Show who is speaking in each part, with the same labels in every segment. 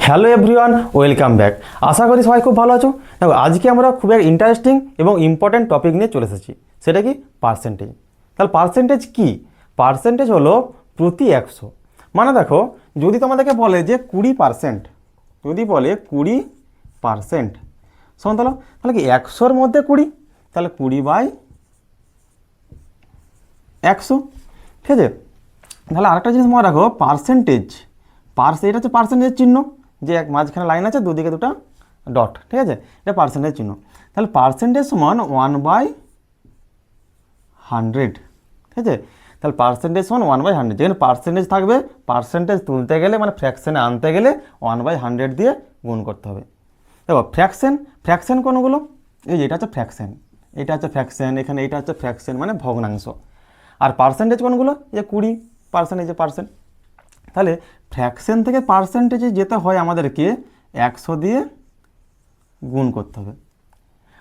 Speaker 1: Hello everyone, welcome back. আশা করি সবাই খুব ভালো আছো। দেখো, আজকে আমরা খুব এক ইন্টারেস্টিং এবং ইম্পর্ট্যান্ট টপিক নিয়ে চলে এসেছি। সেটা কি? পার্সেন্টেজ। তাহলে পার্সেন্টেজ কি? পার্সেন্টেজ হলো প্রতি 100। মানে দেখো, যদি তোমাদেরকে বলে যে 20%, যদি বলে 20% শোন, তাহলে কি 100-র মধ্যে 20, তাহলে 20/100। ঠিক আছে? তাহলে আরেকটা জিনিস মনে রাখো, পার্সেন্টেজ, এটা হচ্ছে পার্সেন্টেজ চিহ্ন, যে এক মাঝখানে লাইন আছে, দুদিকে দুটো ডট। ঠিক আছে, এটা পার্সেন্টেজ চিহ্ন। তাহলে পার্সেন্টেজ সমান 1/100। ঠিক আছে, তাহলে পার্সেন্টেজ সমান 1/100। যেখানে পার্সেন্টেজ থাকবে, পার্সেন্টেজ তুলতে গেলে মানে ফ্র্যাকশনে আনতে গেলে 1/100 দিয়ে গুণ করতে হবে। দেখো, ফ্র্যাকশন কোনগুলো? এই যে এটা হচ্ছে ফ্র্যাকশন, এটা হচ্ছে ফ্র্যাকশন, এখানে এটা হচ্ছে ফ্র্যাকশন মানে ভগ্নাংশ। আর পার্সেন্টেজ কোনগুলো? এই যে 20%, এই যে পার্সেন্ট। তাহলে ফ্র্যাকশন থেকে পার্সেন্টেজে যেতে হয় আমাদেরকে 100 দিয়ে গুণ করতে হবে।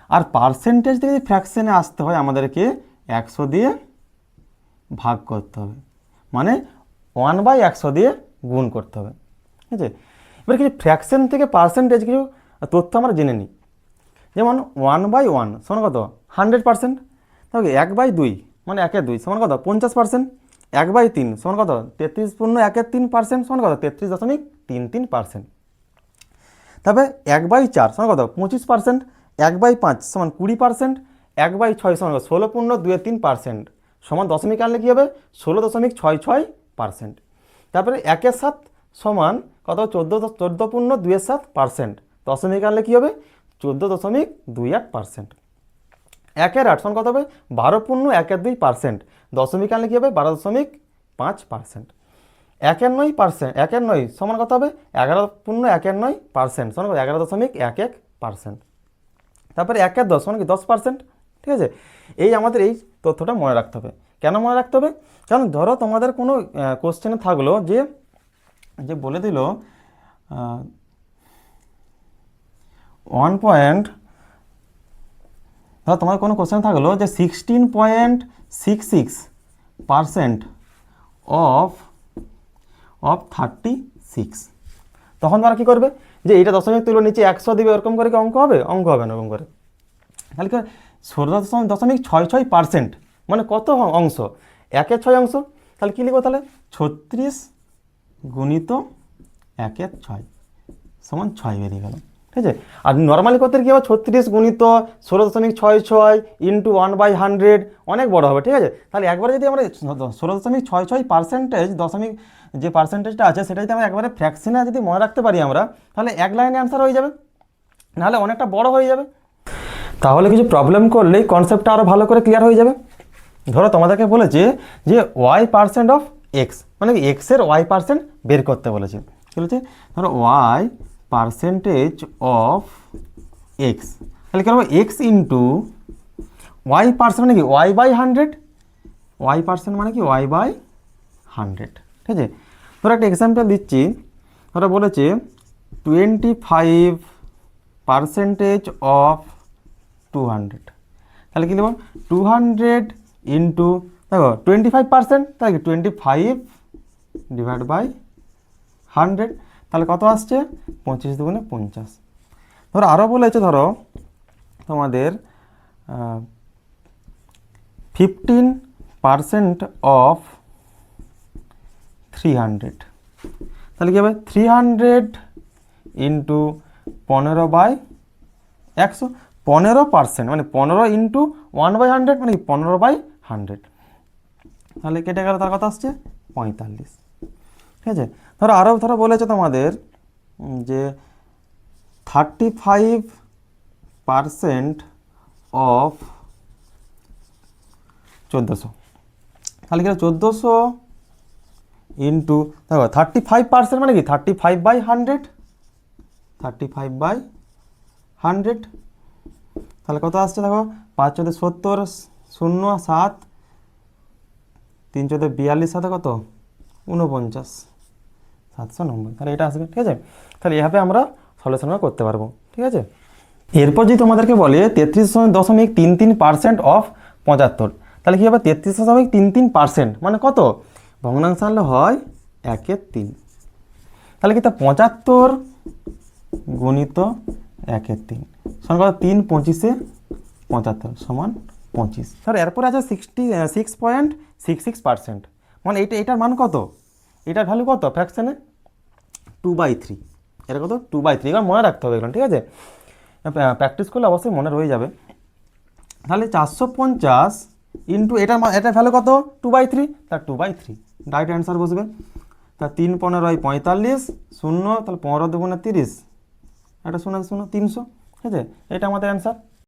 Speaker 1: আর পার্সেন্টেজ থেকে ফ্র্যাকশনে আসতে হয় আমাদেরকে 100 দিয়ে ভাগ করতে হবে, মানে 1/100 দিয়ে গুণ করতে হবে। ঠিক আছে, এবার কিছু ফ্র্যাকশন থেকে পার্সেন্টেজ কিছু তথ্য আমরা জেনে নিই। যেমন 1/1 সমান কত? 100%। তাহলে 1/2 মানে 1/2 সমান কত? 50%। 1/3 সমান কত? 33.13% সমান কত? 33.33%। তবে 1/4 সমান কত? 25%। 1/5 সমান 20%। 1/6 সমান 16.23% সমান দশমিক আনলে কী হবে? 16.66%। তারপরে 1/7 সমান কত? 14.27%। দশমিক আনলে কী হবে? 14.28%। 1/8 সমান কত হবে? 12.12%। দশমিক আনলে কী হবে? 12.5%। 1/9 সমান কত হবে? 11.19% সমান কত? 11.11%। তারপরে 1/10 সমান কি? 10%। ঠিক আছে, এই আমাদের এই তথ্যটা মনে রাখতে হবে। কেন মনে রাখতে হবে? কারণ ধরো তোমাদের কোনো কোশ্চেনে থাকলো যে বলে দিল তোমার কোনো কোশ্চেন থাকলো যে 16.66% অফ 36। তখন তোমরা কী করবে? যে এইটা দশমিক তুলো, নিচে 100 দিবে, এরকম করে কি অঙ্ক হবে? অঙ্ক হবে না এরকম করে। তাহলে কি 16.66% মানে কত অংশ? 1/6 অংশ। তাহলে কী লিখবো? তাহলে 36 গুণিত 1/6 সমান 6 বেরিয়ে গেল। ঠিক আছে, আর নর্মালি করতে কী হবে? 36 গুণিত 16.66 ইন্টু 1/100 অনেক বড় হবে। ঠিক আছে, তাহলে একবারে যদি আমরা 16.66% দশমিক যে পার্সেন্টেজটা আছে সেটা যদি আমরা একবারে ফ্র্যাকশনে যদি মনে রাখতে পারি আমরা, তাহলে এক লাইনে অ্যান্সার হয়ে যাবে, নাহলে অনেকটা বড় হয়ে যাবে। তাহলে কিছু প্রবলেম করলেই কনসেপ্টটা আরও ভালো করে ক্লিয়ার হয়ে যাবে। ধরো তোমাদেরকে বলেছে যে y% অফ এক্স, মানে কি এক্সের y% বের করতে বলেছে। কী বলেছে? ধরো y% অফ এক্স, তাহলে কী হবে? এক্স ইন্টু y% মানে কি? y/100। y% মানে কি? y/100। ঠিক আছে, ধরো একটা এক্সাম্পল দিচ্ছি। ধরো বলেছে 25% অফ 200। তাহলে কী দেবো? 200 ইন্টু, দেখো 25%, তাহলে কি 25/100। তাহলে কত আসছে? 25 দুগুণে 50। ধরো আরও বলেছে, ধরো তোমাদের 15% অফ 300। তাহলে কী হবে? 300 ইন্টু 15/100। 15% মানে 15 ইন্টু 1/100 মানে কি 15/100। তাহলে কেটে গেল, তার কথা আসছে 45। ঠিক আছে, ধরো বলেছে তোমাদের যে 35% অফ 1400। তাহলে কি 1400 ইন্টু, দেখো 35% মানে কি 35/100। 35/100 তাহলে কত আসছে? দেখো 5×4 = 70, 0 7 3×4 = 42, সাথে কত? 49, 790। তাহলে এটা আসবে। ঠিক আছে, তাহলে এভাবে আমরা সলিউশন করতে পারবো। ঠিক আছে, এরপর যদি তোমাদেরকে বলে 33.33% অফ 75, তাহলে কী হবে? 33.33% মানে কত? ভগ্নাংশ আনলে হয় 1/3। তাহলে কি তা 75 গুণিত 1/3 সমান কত 3 25 75 সমান 25। স্যার এরপরে আছে 66.66%, মানে এটার মান কত, এটার ভ্যালু কত ফ্র্যাকশনে 2/3, এটা কত 2/3। এবার মনে রাখতে হবে এগুলো, ঠিক আছে, প্র্যাকটিস করলে অবশ্যই মনে রয়ে যাবে। তাহলে 450 ইন্টু এটার ভ্যালু কত 2/3, তার 2/3 ডাইরেক্ট অ্যান্সার বসবে। তা 3 15 45 শূন্য, তাহলে 15 দুগুণে 30, এটা শূন্য শূন্য 300, ঠিক আছে, এটা আমাদের অ্যান্সার।